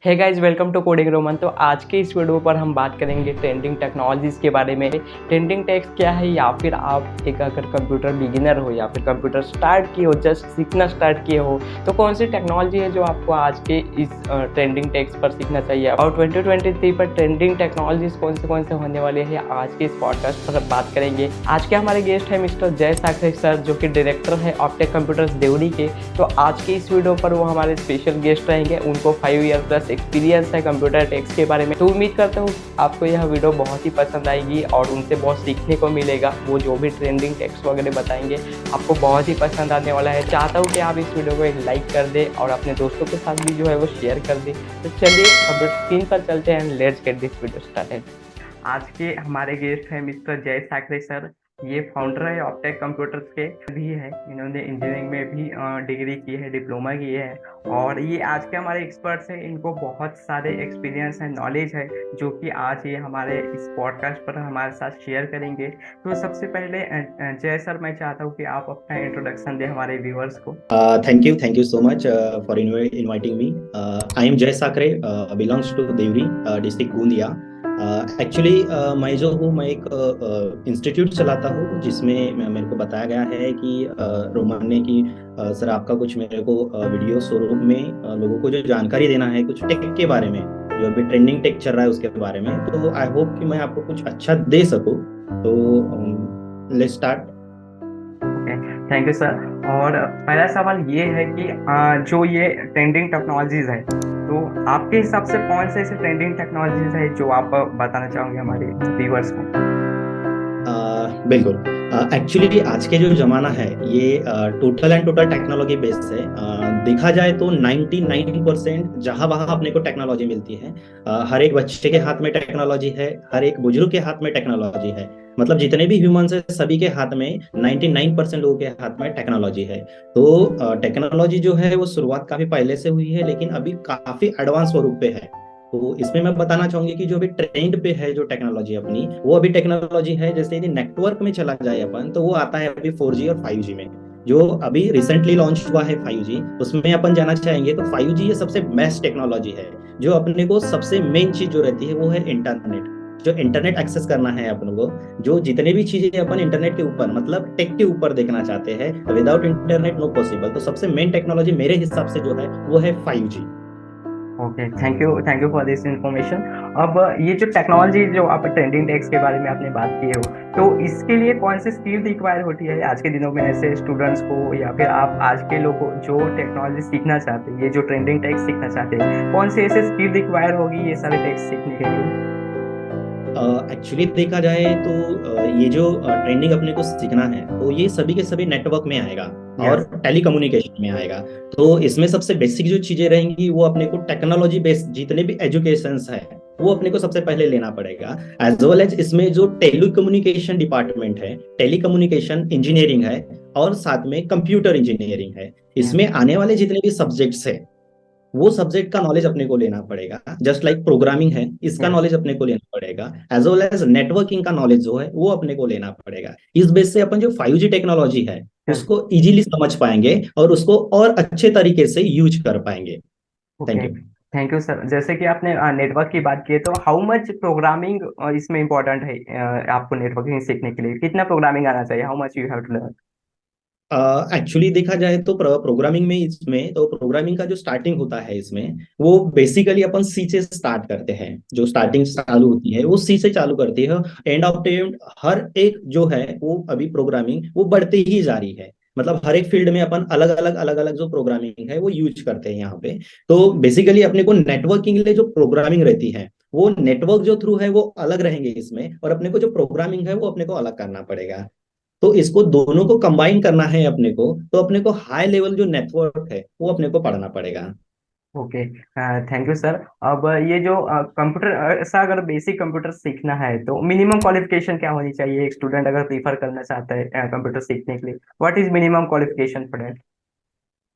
Hey guys, welcome to coding Roman. तो आज के इस वीडियो पर हम बात करेंगे ट्रेंडिंग टेक्नोलॉजीज़ के बारे में। ट्रेंडिंग टेक्स क्या है, या फिर आप एक अगर कंप्यूटर बिगिनर हो या फिर कंप्यूटर स्टार्ट किए हो, जस्ट सीखना स्टार्ट किए हो, तो कौन सी टेक्नोलॉजी है जो आपको आज के इस ट्रेंडिंग टेक्स पर सीखना चाहिए। और 2023 पर ट्रेंडिंग टेक्नोलॉजीज़ कौन से होने वाले हैं, आज के इस पॉडकास्ट पर बात करेंगे। आज के हमारे गेस्ट हैं मिस्टर जय साखरे सर, जो कि डायरेक्टर है ऑप्टेक कंप्यूटर्स देवरी के। तो आज के इस वीडियो पर वो हमारे स्पेशल गेस्ट रहेंगे। उनको 5 ईयर प्लस एक्सपीरियंस है कंप्यूटर टेक्स के बारे में। तो उम्मीद करता हूँ आपको यह वीडियो बहुत ही पसंद आएगी और उनसे बहुत सीखने को मिलेगा। वो जो भी ट्रेंडिंग टेक्स वगैरह बताएंगे आपको बहुत ही पसंद आने वाला है। चाहता हूँ कि आप इस वीडियो को एक लाइक कर दें और अपने दोस्तों के साथ भी जो है वो शेयर कर दें। तो चलिए कंप्यूटर स्क्रीन पर चलते हैं, let's get this video started. आज के हमारे गेस्ट हैं मिस्टर जय साखरे सर। ये फाउंडर है ऑप्टेक कंप्यूटर्स के भी है। इन्होंने इंजीनियरिंग में भी डिग्री की है, डिप्लोमा की है, और ये आज के हमारे एक्सपर्ट्स हैं। इनको बहुत सारे एक्सपीरियंस है, नॉलेज है, जो कि आज ये हमारे इस पॉडकास्ट पर हमारे साथ शेयर करेंगे। तो सबसे पहले जय सर, मैं चाहता हूँ कि आप अपना इंट्रोडक्शन दें हमारे व्यूअर्स को। Thank you so much for inviting me. I am Jay Sakre, belongs to Devri district Goondiya. Actually, मैं एक इंस्टीट्यूट चलाता हूँ जिसमें मेरे को बताया गया है कि रोमन ने कि सर आपका कुछ मेरे को वीडियो शोरूम में लोगों को जो जानकारी देना है कुछ टेक के बारे में, जो अभी ट्रेंडिंग टेक चल रहा है उसके बारे में। तो आई होप कि मैं आपको कुछ अच्छा दे सकूँ। तो let's start. Thank you sir. और पहला सवाल ये है कि जो ये ट्रेंडिंग टेक्नोलॉजीज है, तो आपके हिसाब से कौन से ऐसे ट्रेंडिंग टेक्नोलॉजीज है जो आप बताना चाहोगे हमारे व्यूअर्स को। बिल्कुल। एक्चुअली आज के जो जमाना है ये total and total technology based है। देखा जाए तो 99% जहां वहां अपने को टेक्नोलॉजी मिलती है। हर एक बच्चे के हाथ में टेक्नोलॉजी है, हर एक बुजुर्ग के हाथ में टेक्नोलॉजी है। मतलब जितने भी ह्यूमंस है सभी के हाथ में 99% लोगों के हाथ में टेक्नोलॉजी है। तो टेक्नोलॉजी जो है वो शुरुआत काफी पहले से हुई है, लेकिन अभी काफी एडवांस स्वरूप पे है। तो इसमें मैं बताना चाहूंगी कि जो अभी ट्रेंड पे है जो टेक्नोलॉजी अपनी, वो अभी टेक्नोलॉजी है जैसे यदि नेटवर्क में चला जाए अपन तो वो आता है अभी 4G और 5G में। जो अभी रिसेंटली लॉन्च हुआ है 5G, उसमें अपन जाना चाहेंगे तो 5G ये सबसे बेस्ट टेक्नोलॉजी है। जो अपने को सबसे मेन चीज जो रहती है वो है इंटरनेट। जो इंटरनेट एक्सेस करना है अपन को, जो जितने भी चीजें अपन इंटरनेट के ऊपर मतलब टेक के ऊपर देखना चाहते हैं, विदाउट इंटरनेट नो पॉसिबल। तो सबसे मेन टेक्नोलॉजी मेरे हिसाब से जो है वो है 5G। Okay, thank you for this information. अब ये जो टेक्नोलॉजी जो आप ट्रेंडिंग टेक्स के बारे में आपने बात की हो, तो इसके लिए कौन सी स्किल रिक्वायर होती है आज के दिनों में, ऐसे स्टूडेंट्स को या फिर आप आज के लोगों को जो टेक्नोलॉजी सीखना चाहते हैं, ये जो ट्रेंडिंग टेक्स सीखना चाहते हैं, कौन सी ऐसे स्किल रिक्वायर होगी ये सारे टेक्स सीखने के लिए। एक्चुअली देखा जाए तो ये जो ट्रेंडिंग अपने को सीखना है तो ये सभी के सभी नेटवर्क में आएगा और यस। टेलीकम्युनिकेशन में आएगा। तो इसमें सबसे बेसिक जो चीजें रहेंगी वो अपने को टेक्नोलॉजी बेस्ड जितने भी एजुकेशंस है वो अपने को सबसे पहले लेना पड़ेगा। एज वेल एज इसमें जो टेलीकम्युनिकेशन डिपार्टमेंट है, टेलीकम्युनिकेशन इंजीनियरिंग है, और साथ में कंप्यूटर इंजीनियरिंग है। इसमें आने वाले जितने भी सब्जेक्ट्स है वो सब्जेक्ट का नॉलेज अपने को लेना पड़ेगा। जस्ट लाइक प्रोग्रामिंग है, इसका यस। नॉलेज अपने को लेना पड़ेगा। एज वेल एज नेटवर्किंग का नॉलेज जो है वो अपने को लेना पड़ेगा। इस बेस से अपन जो 5G टेक्नोलॉजी है उसको इजीली समझ पाएंगे और उसको और अच्छे तरीके से यूज कर पाएंगे। Thank okay, you. Thank you sir. जैसे कि आपने नेटवर्क की बात की है, तो हाउ मच प्रोग्रामिंग इसमें इम्पोर्टेंट है। आपको नेटवर्किंग सीखने के लिए कितना प्रोग्रामिंग आना चाहिए, how much you have to learn. Actually देखा जाए तो प्रोग्रामिंग में, इसमें तो प्रोग्रामिंग का जो स्टार्टिंग होता है इसमें वो बेसिकली अपन सी से स्टार्ट करते हैं। जो स्टार्टिंग चालू होती है वो सी से चालू करती है। एंड ऑफ द हर एक जो है वो अभी प्रोग्रामिंग वो बढ़ते ही जा रही है। मतलब हर एक फील्ड में अपन अलग अलग जो प्रोग्रामिंग है वो यूज करते हैं यहाँ पे। तो बेसिकली अपने को नेटवर्किंग के लिए जो प्रोग्रामिंग रहती है वो नेटवर्क जो थ्रू है वो अलग रहेंगे इसमें, और अपने को जो प्रोग्रामिंग है वो अपने को अलग करना पड़ेगा। तो इसको दोनों को कंबाइन करना है अपने को, तो अपने को हाई लेवल जो नेटवर्क है वो अपने को पढ़ना पड़ेगा। Okay, thank you sir. अब ये जो कंप्यूटर ऐसा अगर बेसिक कंप्यूटर सीखना है, तो मिनिमम क्वालिफिकेशन क्या होनी चाहिए एक स्टूडेंट अगर प्रीफर करना चाहता है कंप्यूटर सीखने के लिए, what is minimum qualification for that.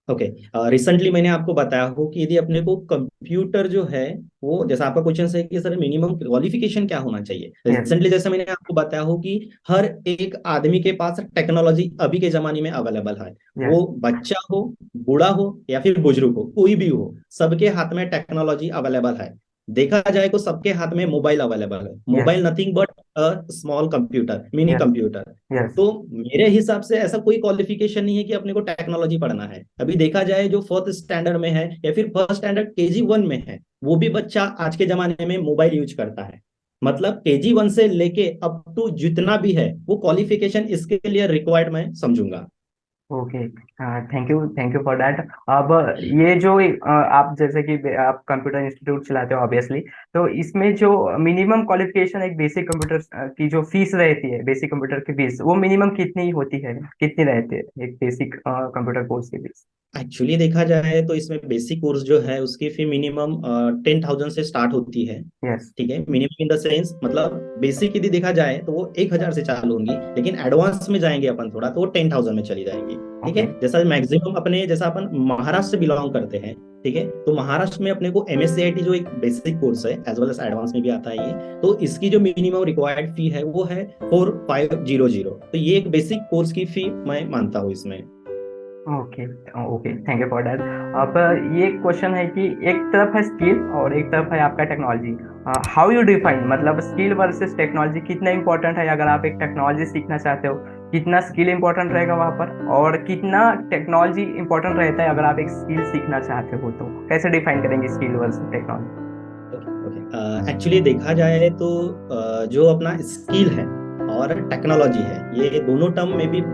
Okay. Recently मैंने आपको बताया हो कि यदि अपने को कंप्यूटर जो है, वो जैसा आपका क्वेश्चन है कि सर मिनिमम क्वालिफिकेशन क्या होना चाहिए, यस। रिसेंटली जैसे मैंने आपको बताया हो कि हर एक आदमी के पास टेक्नोलॉजी अभी के जमाने में अवेलेबल है। यस। वो बच्चा हो, बूढ़ा हो या फिर बुजुर्ग हो, कोई भी हो, सबके हाथ में टेक्नोलॉजी अवेलेबल है। देखा जाए तो सबके हाथ में मोबाइल अवेलेबल है। Yes. Mobile nothing but a small computer, mini yes. Computer. Yes. तो मेरे हिसाब से ऐसा कोई क्वालिफिकेशन नहीं है कि अपने को टेक्नोलॉजी पढ़ना है। अभी देखा जाए जो फोर्थ स्टैंडर्ड में है या फिर फर्स्ट स्टैंडर्ड KG 1 में है, वो भी बच्चा आज के जमाने में मोबाइल यूज करता है। मतलब KG 1 से लेके अप टू जितना भी है, वो क्वालिफिकेशन इसके लिए रिक्वायर्ड मैं समझूंगा। Okay. Thank you for that. अब ये जो आप जैसे कि आप कंप्यूटर इंस्टीट्यूट चलाते हो ऑब्वियसली, तो इसमें जो मिनिमम क्वालिफिकेशन एक बेसिक कंप्यूटर की जो फीस रहती है, बेसिक कंप्यूटर की फीस वो मिनिमम कितनी होती है, कितनी रहती है एक बेसिक कंप्यूटर कोर्स की फीस? एक्चुअली देखा जाए तो इसमें बेसिक कोर्स जो है उसकी फी मिनिमम 10,000 से स्टार्ट होती है। यस। ठीक है, मिनिमम इन द सेंस मतलब बेसिक यदि देखा जाए तो वो 1,000 से चालू होंगी, लेकिन एडवांस में जाएंगे अपन थोड़ा तो वो 10,000 में चली जाएंगी। ठीक है, ओके। जैसा मैक्सिमम अपने, जैसा अपन महाराष्ट्र से बिलोंग करते हैं, ठीक है, तो महाराष्ट्र में अपने को MSCIT जो एक बेसिक कोर्स है एज वेल एज एडवांस में भी आता है ये, तो इसकी जो मिनिमम रिक्वायर्ड फी है वो है 4,500। तो ये एक बेसिक कोर्स की फी मैं मानता हूँ इसमें। Okay. Okay, thank you for that. अब ये क्वेश्चन है कि एक तरफ है स्किल और एक तरफ है आपका टेक्नोलॉजी। हाउ यू डिफाइन, मतलब स्किल वर्सेस टेक्नोलॉजी कितना इंपॉर्टेंट है अगर आप एक टेक्नोलॉजी सीखना चाहते हो, कितना स्किल इंपॉर्टेंट रहेगा वहाँ पर, और कितना टेक्नोलॉजी इंपॉर्टेंट रहता है अगर आप एक स्किल सीखना चाहते हो, तो कैसे डिफाइन करेंगे skill versus technology? Okay, actually देखा जाए तो जो अपना स्किल है और टेक्नोलॉजी है, ये दोनों टर्म में भी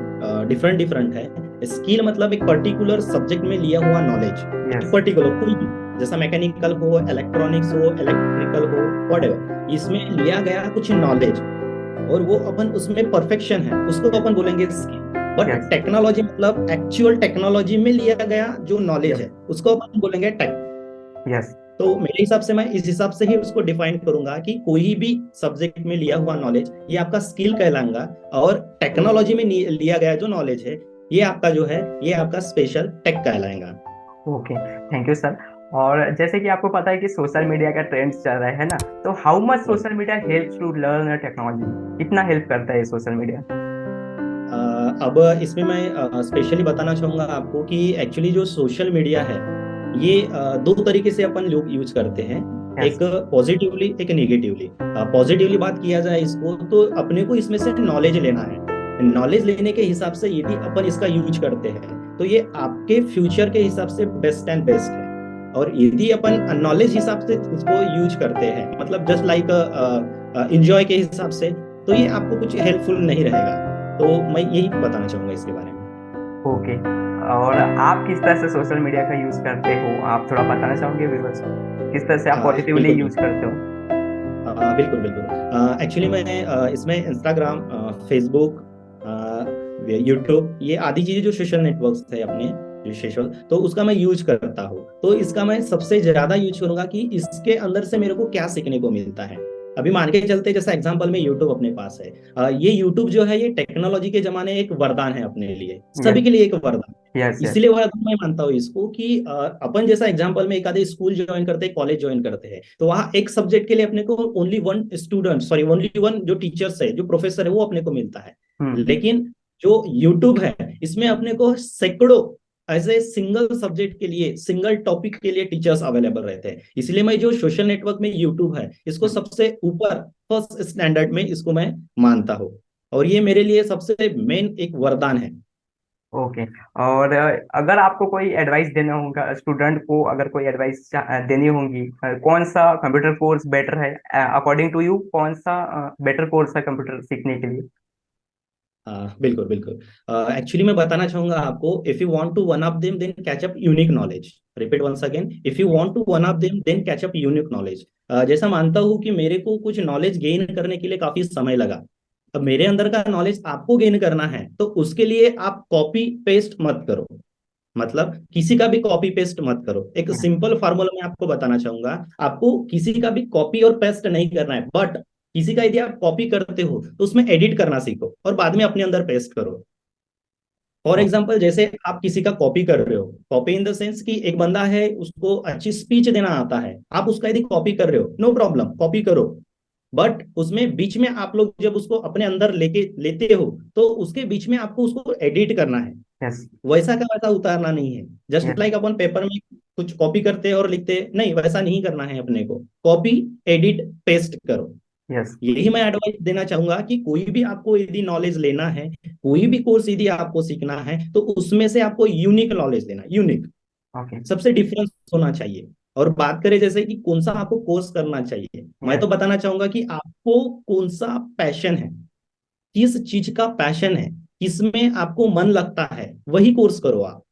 डिफरेंट डिफरेंट है। स्किल मतलब एक पर्टिकुलर सब्जेक्ट में लिया हुआ नॉलेज, एक यस। पर्टिकुलर कोई भी, जैसा मैकेनिकल हो, इलेक्ट्रॉनिक्स हो, इलेक्ट्रिकल हो, व्हाटएवर, इसमें लिया गया कुछ नॉलेज और वो अपन उसमें परफेक्शन है, उसको अपन बोलेंगे स्किल। But yes. टेक्नोलॉजी मतलब एक्चुअल टेक्नोलॉजी में लिया गया जो नॉलेज यस। है, उसको अपन बोलेंगे टेक। यस। तो मेरे हिसाब से मैं इस हिसाब से ही उसको डिफाइन करूंगा कि कोई भी सब्जेक्ट में लिया हुआ नॉलेज ये आपका स्किल कहलाएगा, और टेक्नोलॉजी में लिया गया जो नॉलेज है ये आपका जो है ये आपका स्पेशल टेक कहलाएगा। Okay, thank you sir. और जैसे कि आपको पता है कि सोशल मीडिया का ट्रेंड चल रहा है ना, तो how much social media helps to learn technology, कितना हेल्प करता है सोशल मीडिया? अब इसमें मैं स्पेशली बताना चाहूंगा आपको कि एक्चुअली जो सोशल मीडिया है ये दो तरीके से अपन लोग यूज करते हैं, यस। एक पॉजिटिवली एक निगेटिवली। पॉजिटिवली बात किया जाए इसको तो अपने को इसमें से नॉलेज लेना है। नॉलेज लेने के हिसाब से यदि अपन इसका यूज करते हैं तो ये आपके फ्यूचर के हिसाब से बेस्ट एंड बेस्ट है। और यदि अपन नॉलेज हिसाब से इसको यूज करते हैं मतलब जस्ट लाइक इंजॉय के हिसाब से, तो ये आपको कुछ हेल्पफुल नहीं रहेगा। तो मैं यही बताना चाहूंगा इसके बारे में। ओके। और आप किस तरह से सोशल मीडिया का यूज करते हो, आप थोड़ा बताना चाहोगे व्यूअर्स को किस तरह से आप पॉजिटिवली बिल्कुल यूज करते हो? बिल्कुल बिल्कुल। एक्चुअली मैं इसमें इंस्टाग्राम, फेसबुक, यूट्यूब, ये आदि चीजें जो सोशल नेटवर्क्स है अपने, जो सोशल, तो उसका मैं यूज करता हूँ। तो इसका मैं सबसे ज्यादा यूज करूंगा कि इसके अंदर से मेरे को क्या सीखने को मिलता है। अभी मान के चलते जैसा एग्जांपल में यूट्यूब अपने पास है, ये यूट्यूब जो है ये टेक्नोलॉजी के जमाने एक वरदान है अपने लिए, सभी यस। के लिए एक वरदान। यस। यस। इसलिए वरदान मैं मानता हूँ इसको कि अपन जैसा एग्जांपल में एक आधे स्कूल ज्वाइन करते हैं, कॉलेज ज्वाइन करते हैं, तो वहाँ एक सब्जेक्ट के लिए अपने को only one student, sorry only one जो टीचर्स है, जो प्रोफेसर है, वो अपने को मिलता है। हम्म। लेकिन जो यूट्यूब है इसमें अपने को सैकड़ों एज ए सिंगल सब्जेक्ट के लिए, सिंगल टॉपिक के लिए टीचर्स अवेलेबल रहते हैं। इसलिए मैं जो सोशल नेटवर्क में यूट्यूब है इसको सबसे ऊपर फर्स्ट स्टैंडर्ड में इसको मैं मानता हूँ, और ये मेरे लिए सबसे मेन एक वरदान है। ओके। और अगर आपको कोई एडवाइस देना होगा स्टूडेंट को, अगर कोई एडवाइस देनी होगी, कौन सा कंप्यूटर कोर्स बेटर है अकॉर्डिंग टू यू, कौन सा बेटर कोर्स है कंप्यूटर सीखने के लिए? बिल्कुल बिल्कुल। एक्चुअली मैं बताना चाहूंगा आपको, if you want to one up them then catch up unique knowledge. Repeat once again, if you want to one up them then catch up unique knowledge. जैसा मानता हूँ कि मेरे को कुछ नॉलेज गेन करने के लिए काफी समय लगा। अब मेरे अंदर का नॉलेज आपको गेन करना है तो उसके लिए आप कॉपी पेस्ट मत करो। मतलब किसी का भी कॉपी पेस्ट मत करो। एक सिंपल फार्मूला मैं आपको बताना चाहूंगा, आपको किसी का भी कॉपी और पेस्ट नहीं करना है, बट किसी का यदि आप कॉपी करते हो तो उसमें एडिट करना सीखो और बाद में अपने अंदर पेस्ट करो। फॉर एग्जाम्पल जैसे आप किसी का कॉपी कर रहे हो, कॉपी इन द सेंस कि एक बंदा है उसको अच्छी स्पीच देना आता है, आप उसका यदि कॉपी कर रहे हो, नो प्रॉब्लम, कॉपी करो। बट उसमें बीच में आप लोग जब उसको अपने अंदर लेके लेते हो, तो उसके बीच में आपको उसको एडिट करना है। यस। वैसा का वैसा उतारना नहीं है। Just yes. लाइक अपन पेपर में कुछ कॉपी करते हैं और लिखते हैं, नहीं वैसा नहीं करना है अपने को। कॉपी, एडिट, पेस्ट करो। यस। यही मैं एडवाइस देना चाहूंगा कि कोई भी आपको यदि नॉलेज लेना है, कोई भी कोर्स यदि आपको सीखना है, तो उसमें से आपको यूनिक नॉलेज लेना, यूनिक, ओके। सबसे डिफरेंस होना चाहिए। और बात करें जैसे कि कौन सा आपको कोर्स करना चाहिए, मैं यस। तो बताना चाहूंगा कि आपको कौन सा पैशन है, किस चीज का पैशन है, किसमें आपको मन लगता है, वही कोर्स करो आप।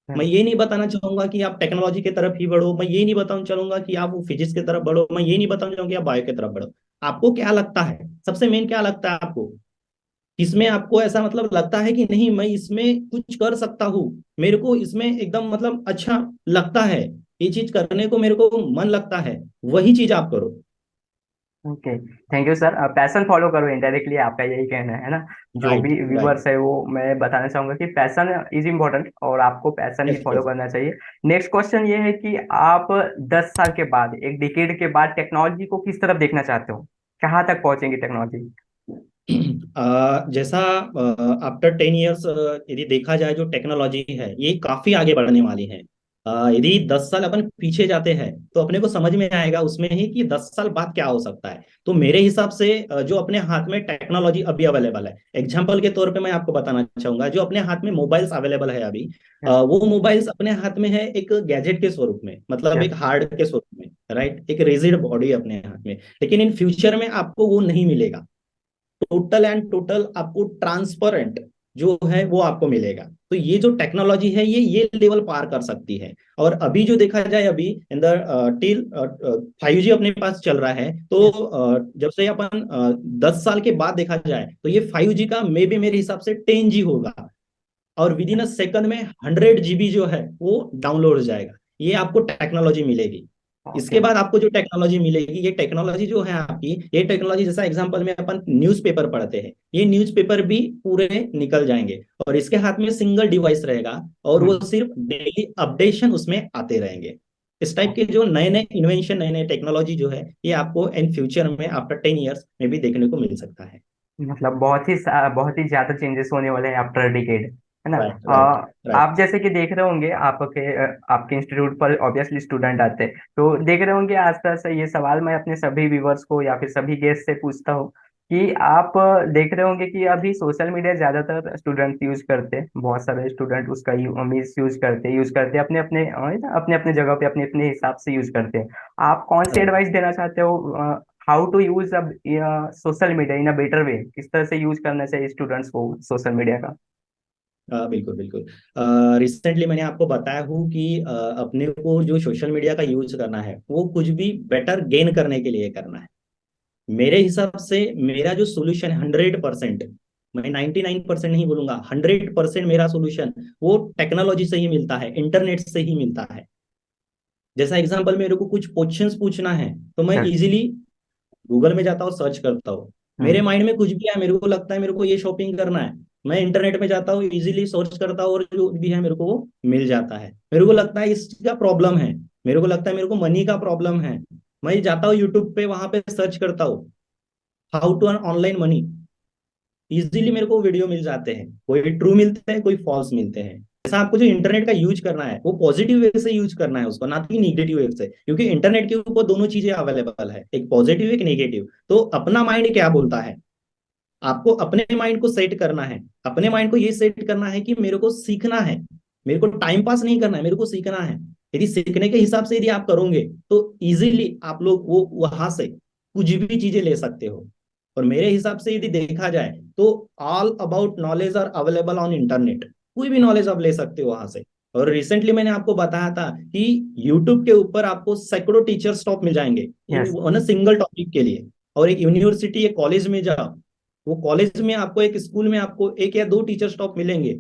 मैं ये नहीं बताना चाहूंगा कि आप टेक्नोलॉजी की तरफ ही बढ़ो, मैं ये नहीं बताना चाहूंगा कि आप फिजिक्स की तरफ बढ़ो, मैं ये नहीं बताना चाहूंगा कि आप बायो की तरफ बढ़ो। आपको क्या लगता है, सबसे मेन क्या लगता है आपको, इसमें आपको ऐसा मतलब लगता है कि नहीं मैं इसमें कुछ कर सकता हूँ, मेरे को इसमें एकदम मतलब अच्छा लगता है, ये चीज करने को मेरे को मन लगता है, वही चीज आप करो। Okay, thank you sir. Passion follow करो, इनडायरेक्टली आपका यही कहना है ना? जो राइट, भी राइट। व्यूवर्स है वो मैं बताना चाहूंगा कि पैशन इज इम्पोर्टेंट और आपको पैशन ही यस, फॉलो यस। करना चाहिए। नेक्स्ट क्वेश्चन ये है कि आप 10 साल के बाद, एक डिकेड के बाद टेक्नोलॉजी को किस तरफ देखना चाहते हो? कहाँ तक पहुंचेंगी टेक्नोलॉजी? जैसा आफ्टर 10 ईयर्स यदि देखा जाए, जो टेक्नोलॉजी है ये काफी आगे बढ़ने वाली है। यदि 10 साल अपन पीछे जाते हैं तो अपने को समझ में आएगा उसमें ही कि 10 साल बाद क्या हो सकता है। तो मेरे हिसाब से जो अपने हाथ में टेक्नोलॉजी अभी अवेलेबल है, एग्जाम्पल के तौर पे मैं आपको बताना चाहूंगा, जो अपने हाथ में मोबाइल्स अवेलेबल है अभी, यस। वो मोबाइल्स अपने हाथ में है एक गैजेट के स्वरूप में, मतलब यस। एक हार्ड के स्वरूप में, राइट, एक रिजिड बॉडी अपने हाथ में। लेकिन इन फ्यूचर में आपको वो नहीं मिलेगा, टोटल एंड टोटल आपको ट्रांसपेरेंट जो है वो आपको मिलेगा। तो ये जो टेक्नोलॉजी है ये लेवल पार कर सकती है। और अभी जो देखा जाए, अभी इन द टिल 5G अपने पास चल रहा है, तो यस। जब से अपन 10 साल के बाद देखा जाए तो ये 5G का मे बी मेरे हिसाब से 10G होगा, और विद इन अ सेकंड में 100 GB जो है वो डाउनलोड हो जाएगा। ये आपको टेक्नोलॉजी मिलेगी। ओके। इसके बाद आपको जो टेक्नोलॉजी मिलेगी, ये टेक्नोलॉजी जो है आपकी, ये टेक्नोलॉजी जैसा एग्जांपल में अपन न्यूज़पेपर पढ़ते हैं, ये न्यूज़पेपर भी पूरे निकल जाएंगे, और इसके हाथ में सिंगल डिवाइस रहेगा, और वो हम्म। सिर्फ डेली अपडेशन उसमें आते रहेंगे। इस टाइप के जो नए नए इन्वेंशन, नए नए टेक्नोलॉजी जो है, ये आपको इन फ्यूचर में आफ्टर 10 ईयर्स में भी देखने को मिल सकता है। मतलब बहुत ही ज्यादा चेंजेस होने वाले हैं आफ्टर डिकेड, है ना? Right, right, right. आप जैसे कि देख रहे होंगे, आपके इंस्टीट्यूट पर ऑब्वियसली स्टूडेंट आते हैं, तो देख रहे होंगे आसपास। ये सवाल मैं अपने सभी व्यूवर्स को या फिर सभी गेस्ट से पूछता हूँ कि आप देख रहे होंगे कि अभी सोशल मीडिया ज्यादातर स्टूडेंट यूज करते हैं, बहुत सारे स्टूडेंट उसका मिस यूज करते हैं अपने अपने अपने अपने जगह पे, अपने अपने हिसाब से यूज करते हैं। आप कौन सी राइट। एडवाइस देना चाहते हो? How to use social media in a better way? किस तरह से यूज करना चाहिए स्टूडेंट्स को सोशल मीडिया का? बिल्कुल, बिल्कुल। रिसेंटली मैंने आपको बताया हूँ कि अपने को जो सोशल मीडिया का यूज करना है वो कुछ भी बेटर गेन करने के लिए करना है। मेरे हिसाब से मेरा जो सोल्यूशन है 100%, मैं 99% नहीं बोलूंगा, 100% मेरा सोल्यूशन वो टेक्नोलॉजी से ही मिलता है, इंटरनेट से ही मिलता है। जैसा एग्जांपल, मेरे को कुछ क्वेश्चंस पूछना है, तो मैं यस। इजीली गूगल में जाता हूँ, सर्च करता हूँ। मेरे हम्म। माइंड में कुछ भी है, मेरे को लगता है मेरे को ये शॉपिंग करना है, मैं इंटरनेट में जाता हूँ, इजीली सर्च करता हूँ, और जो भी है मेरे को वो मिल जाता है। मेरे को लगता है इसका प्रॉब्लम है, मेरे को लगता है मेरे को मनी का प्रॉब्लम है, मैं जाता हूँ यूट्यूब पे, वहां पे सर्च करता हूँ how to earn online money. Easily मेरे को वीडियो मिल जाते हैं, कोई ट्रू मिलते हैं, कोई फॉल्स मिलते हैं। ऐसा आपको जो इंटरनेट का यूज करना है वो पॉजिटिव वे से यूज करना है उसको, ना कि निगेटिव वे से, क्योंकि इंटरनेट के ऊपर दोनों चीजें अवेलेबल है, एक पॉजिटिव एक नेगेटिव। तो अपना माइंड क्या बोलता है, आपको अपने माइंड को सेट करना है। अपने माइंड को ये सेट करना है कि मेरे को सीखना है, मेरे को टाइम पास नहीं करना है, मेरे को सीखना है। यदि सीखने के हिसाब से यदि आप करोगे, तो इजीली आप लोग वो वहां से कुछ भी चीजें ले सकते हो। और मेरे हिसाब से यदि देखा जाए, तो all about knowledge are available on internet, कोई भी नॉलेज आप ले सकते हो वहां से। और रिसेंटली मैंने आपको बताया था कि यूट्यूब के ऊपर आपको सैकड़ों टीचर स्टॉप मिल जाएंगे in yes. One single topic के लिए। और एक यूनिवर्सिटी, एक कॉलेज में जाओ, वो कॉलेज में आपको, एक स्कूल में आपको एक या दो टीचर स्टॉप मिलेंगे।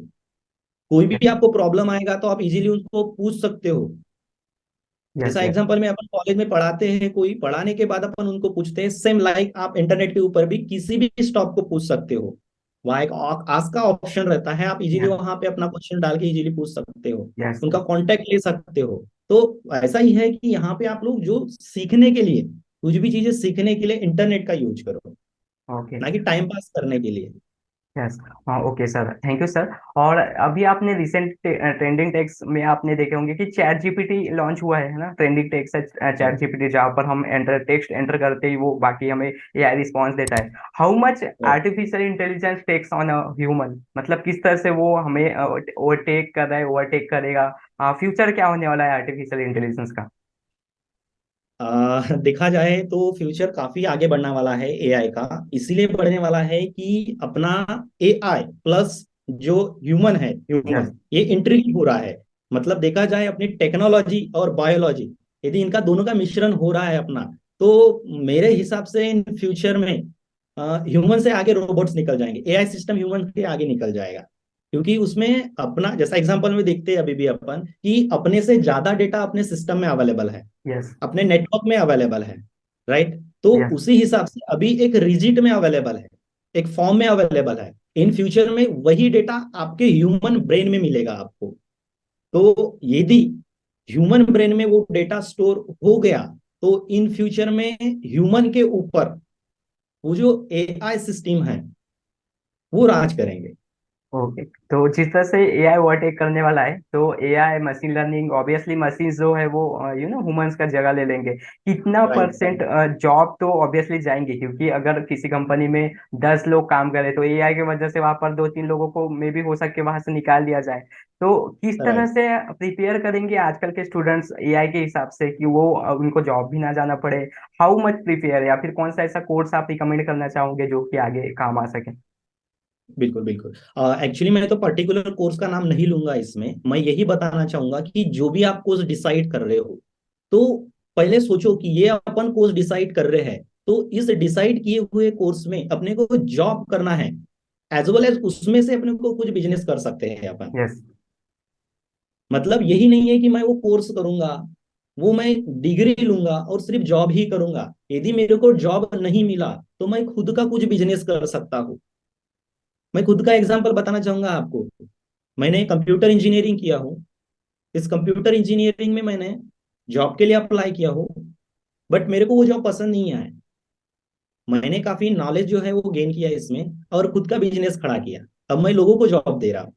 कोई भी आपको प्रॉब्लम आएगा तो आप इजीली उनको पूछ सकते हो। यस। जैसा यस। एग्जांपल में अपन कॉलेज में पढ़ाते हैं, कोई पढ़ाने के बाद अपन उनको पूछते हैं, सेम लाइक आप इंटरनेट के ऊपर भी किसी भी स्टॉप को पूछ सकते हो। वहाँ एक आस्क का ऑप्शन रहता है, आप इजीली यस। वहां पे अपना क्वेश्चन डाल के इजीली पूछ सकते हो, यस। उनका कांटेक्ट ले सकते हो। तो ऐसा ही है कि यहाँ पे आप लोग जो सीखने के लिए, कुछ भी चीजें सीखने के लिए इंटरनेट का यूज करो, ओके। ना कि टाइम पास करने के लिए। यस। हाँ, okay sir, thank you sir. और अभी आपने रिसेंट ट्रेंडिंग टेक्स में आपने देखे होंगे कि चैट जीपीटी लॉन्च हुआ है ना, ट्रेंडिंग टेक्स है चैट जीपीटी, जहाँ पर हम टेक्स्ट एंटर करते ही वो बाकी हमें एआई रिस्पॉन्स देता है। How much artificial intelligence takes on a human, मतलब किस तरह से वो हमें ओवरटेक कर रहा है, ओवरटेक करेगा? फ्यूचर क्या होने वाला है आर्टिफिशियल इंटेलिजेंस का? देखा जाए तो फ्यूचर काफी आगे बढ़ने वाला है एआई का, इसीलिए बढ़ने वाला है कि अपना एआई प्लस जो ह्यूमन है, यस। ह्यूमन ये इंटीग्रेट हो रहा है। मतलब देखा जाए अपनी टेक्नोलॉजी और बायोलॉजी, यदि इनका दोनों का मिश्रण हो रहा है अपना, तो मेरे हिसाब से इन फ्यूचर में ह्यूमन से आगे रोबोट्स निकल जाएंगे, एआई सिस्टम ह्यूमन के आगे निकल जाएगा। क्योंकि उसमें अपना जैसा एग्जांपल में देखते हैं अभी भी अपन कि अपने से ज्यादा डेटा अपने सिस्टम में अवेलेबल है, यस। अपने नेटवर्क में अवेलेबल है, राइट। तो यस। उसी हिसाब से अभी एक रिजिट में अवेलेबल है, एक फॉर्म में अवेलेबल है। इन फ्यूचर में वही डेटा आपके ह्यूमन ब्रेन में मिलेगा आपको। तो यदि ह्यूमन ब्रेन में वो डेटा स्टोर हो गया, तो इन फ्यूचर में ह्यूमन के ऊपर वो जो एआई सिस्टम है वो राज करेंगे। ओके। तो जिस तरह से एआई ओवरटेक करने वाला है, तो AI machine learning obviously machine जो है वो ह्यूमंस का जगह ले लेंगे। कितना राइट परसेंट राइट। जॉब तो ऑब्वियसली जाएंगे, क्योंकि अगर किसी कंपनी में 10 लोग काम कर रहे तो एआई की वजह से वहां पर 2-3 लोगों को मे भी हो सके वहां से निकाल दिया जाए। तो किस तरह राइट से प्रिपेयर करेंगे आजकल के स्टूडेंट्स एआई के हिसाब से कि वो उनको जॉब भी ना जाना पड़े? हाउ मच प्रिपेयर, या फिर कौन सा ऐसा कोर्स आप रिकमेंड करना चाहोगे जो कि आगे काम आ सके? बिल्कुल बिल्कुल। एक्चुअली मैं तो पर्टिकुलर कोर्स का नाम नहीं लूंगा इसमें, मैं यही बताना चाहूंगा कि जो भी आप कोर्स डिसाइड कर रहे हो, तो पहले सोचो कि ये अपन कोर्स डिसाइड कर रहे हैं, तो इस डिसाइड किए हुए कोर्स में अपने को जॉब करना है, एज वेल एज उसमें से अपने को कुछ बिजनेस कर सकते हैं अपन। यस। मतलब यही नहीं है कि मैं वो कोर्स करूंगा, वो मैं डिग्री लूंगा और सिर्फ जॉब ही करूंगा, यदि मेरे को जॉब नहीं मिला तो मैं खुद का कुछ बिजनेस कर सकता हूँ। मैं खुद का एग्जांपल बताना चाहूंगा आपको। मैंने कंप्यूटर इंजीनियरिंग किया हूँ, इस कंप्यूटर इंजीनियरिंग में मैंने जॉब के लिए अप्लाई किया हो, बट मेरे को वो जॉब पसंद नहीं आया। मैंने काफी नॉलेज जो है वो गेन किया इसमें और खुद का बिजनेस खड़ा किया, अब मैं लोगों को जॉब दे रहा हूँ।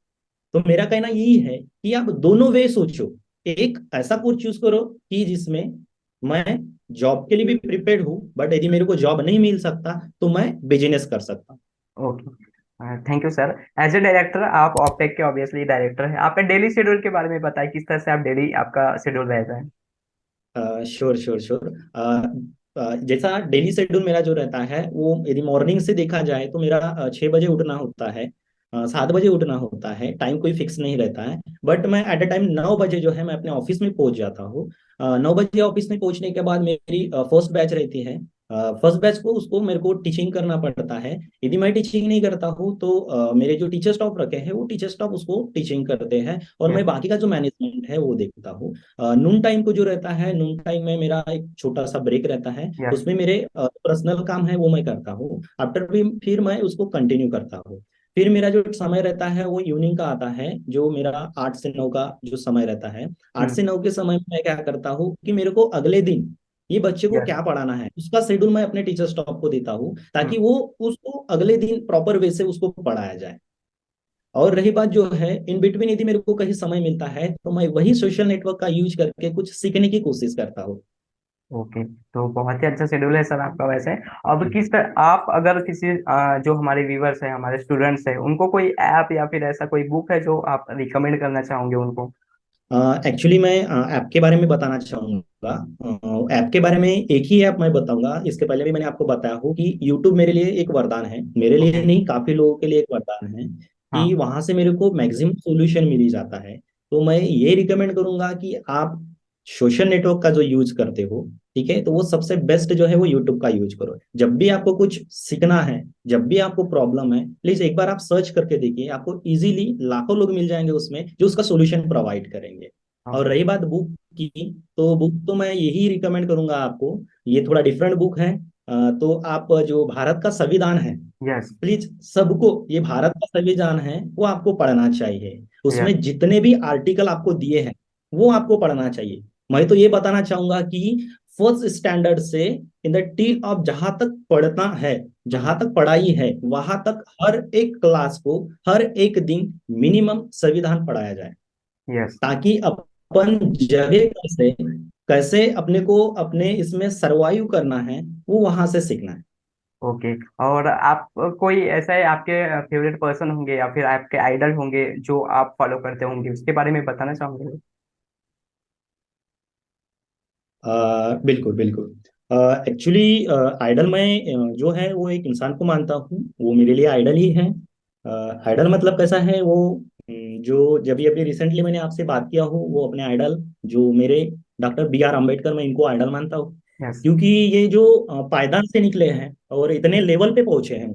तो मेरा कहना यही है कि आप दोनों वे सोचो, एक ऐसा कोर्स चूज करो कि जिसमें मैं जॉब के लिए भी प्रिपेयर्ड हूँ, बट यदि मेरे को जॉब नहीं मिल सकता तो मैं बिजनेस कर सकता हूँ। Okay. Thank you sir. As a director, आप ऑप्टेक के ऑब्वियसली डायरेक्टर हैं, आपका डेली शेड्यूल के बारे में बताएं, किस तरह से आप डेली आपका शेड्यूल रहता है? Sure sure sure. जैसा डेली शेड्यूल मेरा जो रहता है वो यदि मॉर्निंग से देखा जाए तो मेरा 6 बजे उठना होता है, 7 बजे उठना होता है, टाइम कोई फिक्स नहीं रहता है। बट मैं एट अ टाइम 9 बजे जो है मैं अपने ऑफिस में पहुंच जाता हूँ। 9 बजे ऑफिस में पहुंचने के बाद मेरी फर्स्ट बैच रहती है। फर्स्ट बैच को उसको मेरे को टीचिंग करना पड़ता है। यदि मैं टीचिंग नहीं करता हूँ तो मेरे जो टीचर स्टाफ रखे हैं वो टीचर स्टाफ उसको टीचिंग करते हैं, और मैं यस। बाकी का जो मैनेजमेंट है वो देखता हूँ। नून टाइम को जो रहता है, नून टाइम में मेरा एक छोटा सा ब्रेक रहता है, यस। उसमें मेरे पर्सनल काम है वो मैं करता हूँ, आफ्टर भी फिर मैं उसको कंटिन्यू करता हूँ। फिर मेरा जो समय रहता है वो इवनिंग का आता है, जो मेरा 8 से 9 का जो समय रहता है। आठ हम्म। से नौ के समय में मैं क्या करता हूँ कि मेरे को अगले दिन ये बच्चे को यस। क्या पढ़ाना है उसका शेड्यूल मैं अपने टीचर स्टाफ को देता हूँ, हम्म। ताकि वो उसको अगले दिन प्रॉपर वे से उसको पढ़ाया जाए। और रही बात जो है इन बिटवीन, यदि मेरे को कहीं समय मिलता है तो मैं वही सोशल नेटवर्क का यूज करके कुछ सीखने की कोशिश करता हूँ। ओके। तो बहुत ही अच्छा शेड्यूल है सर आपका वैसे। अब किस तरह आप अगर किसी जो हमारे व्यूवर्स हैं, हमारे स्टूडेंट्स हैं, उनको कोई ऐप या फिर ऐसा कोई बुक है जो आप रिकमेंड करना चाहोगे उनको? एक्चुअली मैं ऐप के बारे में बताना चाहूंगा। ऐप के बारे में एक ही ऐप मैं बताऊंगा, इसके पहले भी मैंने आपको बताया हो कि यूट्यूब मेरे लिए एक वरदान है, मेरे लिए ओके। नहीं काफी लोगों के लिए एक वरदान है, कि हाँ। वहां से मेरे को मैक्सिमम सॉल्यूशन मिल ही जाता है। तो मैं ये रिकमेंड करूंगा कि आप सोशल नेटवर्क का जो यूज करते हो, ठीक है, तो वो सबसे बेस्ट जो है वो यूट्यूब का यूज करो। जब भी आपको कुछ सीखना है, जब भी आपको प्रॉब्लम है, प्लीज एक बार आप सर्च करके देखिए, आपको इजीली लाखों लोग मिल जाएंगे उसमें जो उसका सॉल्यूशन प्रोवाइड करेंगे। और ओके। रही बात बुक की, तो बुक तो मैं यही रिकमेंड करूंगा आपको, ये थोड़ा डिफरेंट बुक है। तो आप जो भारत का संविधान है, यस। प्लीज सबको, ये भारत का संविधान है, वो आपको पढ़ना चाहिए। यस। उसमें जितने भी आर्टिकल आपको दिए हैं वो आपको पढ़ना चाहिए। मैं तो ये बताना चाहूंगा कि फर्स्ट स्टैंडर्ड से इन द टिल ऑफ, जहां तक पढ़ना है, जहां तक पढ़ाई है, वहां तक हर एक क्लास को हर एक दिन मिनिमम संविधान पढ़ाया जाए, यस। ताकि अपन जगह कैसे कैसे अपने को अपने इसमें सरवाइव करना है, वो वहां से सीखना है। ओके। और आप कोई ऐसा है आपके फेवरेट पर्सन होंगे या फिर आपके आइडल होंगे जो आप फॉलो करते होंगे, उसके बारे में बताना चाहोगे? बिल्कुल बिल्कुल। एक्चुअली आइडल मैं जो है वो एक इंसान को मानता हूँ, वो मेरे लिए आइडल ही है। आइडल मतलब कैसा है वो, जो जब अभी रिसेंटली मैंने आपसे बात किया हो, वो अपने आइडल जो मेरे डॉक्टर B.R. अम्बेडकर, मैं इनको आइडल मानता हूँ। यस। क्योंकि ये जो पायदान से निकले हैं और इतने लेवल पे पहुंचे हैं,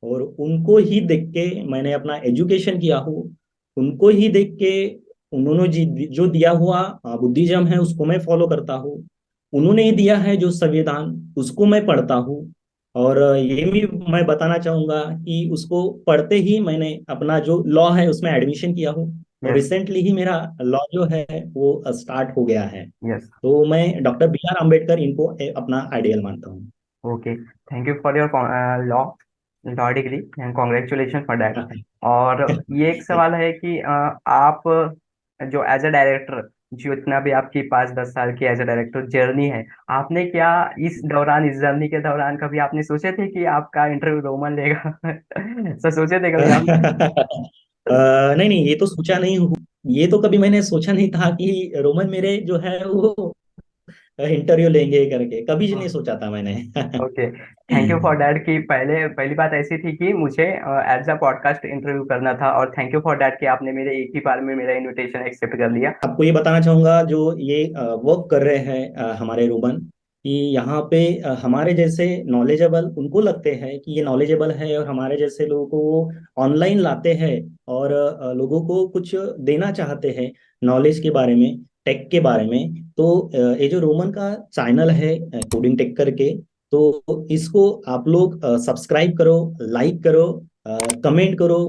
और उनको ही देख के मैंने अपना एजुकेशन किया हो, उनको ही देख के उन्होंने जो दिया हुआ बुद्धिज्म है उसको मैं फॉलो करता हूँ। उन्होंने ही दिया है जो संविधान, उसको मैं पढ़ता हूँ। और ये भी मैं बताना चाहूंगा कि उसको पढ़ते ही मैंने अपना जो लॉ है उसमें एडमिशन किया हूँ। और यस। रिसेंटली ही मेरा लॉ जो है वो स्टार्ट हो गया है। यस। तो मैं डॉक्टर B.R. अम्बेडकर इनको अपना आइडियल मानता हूँ। Okay. Thank you for your law law degree and congratulation for that. और ये एक सवाल है कि आप जो एज अ डायरेक्टर, जो इतना भी आपकी 5-10 साल की एज अ डायरेक्टर जर्नी है, आपने क्या इस दौरान, इस जर्नी के दौरान कभी आपने सोचे थे कि आपका इंटरव्यू रोमन लेगा? सर सोचे थे कभी आप? नहीं नहीं, ये तो सोचा नहीं हूँ। ये तो कभी मैंने सोचा नहीं था कि रोमन मेरे जो है वो इंटरव्यू लेंगे करके, कभी नहीं सोचा था मैंने। Okay. Thank you for that कि पहले पहली बात ऐसी थी कि मुझे एज अ पॉडकास्ट इंटरव्यू करना था, और थैंक यू फॉर दैट कि आपने मेरे एक ही बार में मेरा इनविटेशन एक्सेप्ट कर लिया। आपको ये बताना चाहूंगा, जो ये वर्क कर रहे हैं हमारे रूबन, कि यहाँ पे हमारे जैसे नॉलेजेबल उनको लगते हैं कि ये नॉलेजेबल है, और हमारे जैसे लोगों को वो ऑनलाइन लाते हैं और लोगों को कुछ देना चाहते हैं नॉलेज के बारे में, टेक के बारे में। तो ये जो रोमन का चैनल है कोडिंग टेक करके, तो इसको आप लोग सब्सक्राइब करो, लाइक करो, कमेंट करो,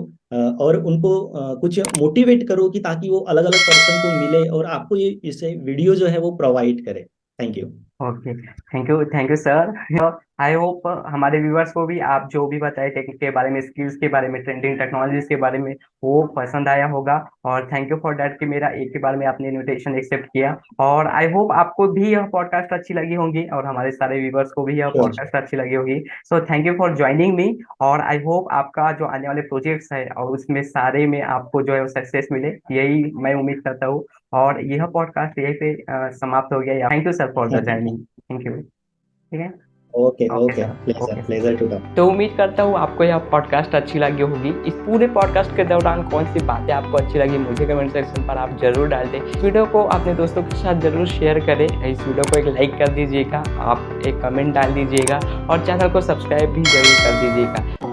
और उनको कुछ मोटिवेट करो कि ताकि वो अलग अलग पर्सन को मिले और आपको ये इसे वीडियो जो है वो प्रोवाइड करे। Thank you. Okay. Thank you sir. I hope हमारे व्यूअर्स को भी आप जो भी बताए टेक्निक के बारे में, स्किल्स के बारे में, ट्रेंडिंग टेक्नोलॉजीज के बारे में, वो पसंद आया होगा। और थैंक यू फॉर दैट कि मेरा एक ही बार में आपने इनविटेशन एक्सेप्ट किया। और आई होप आपको भी यह पॉडकास्ट अच्छी लगी होंगी और हमारे सारे व्यूअर्स को भी यह श्योर पॉडकास्ट अच्छी लगी होगी। So thank you for joining me. और आई होप आपका जो आने वाले प्रोजेक्ट्स है और उसमें सारे में आपको जो है वो सक्सेस मिले, यही मैं उम्मीद करता हूँ। और यह पॉडकास्ट यहीं पे समाप्त हो गया। Thank you sir for the sure. Journey. Thank you. ठीक है। Okay okay okay, sir. Pleasure okay sir. Pleasure to talk. तो उम्मीद करता हूँ आपको यह पॉडकास्ट अच्छी लगी होगी। इस पूरे पॉडकास्ट के दौरान कौन सी बातें आपको अच्छी लगी, मुझे कमेंट सेक्शन पर आप जरूर डाल दें। इस वीडियो को अपने दोस्तों के साथ जरूर शेयर करें। इस वीडियो को एक लाइक कर दीजिएगा, आप एक कमेंट डाल दीजिएगा और चैनल को सब्सक्राइब भी जरूर कर दीजिएगा।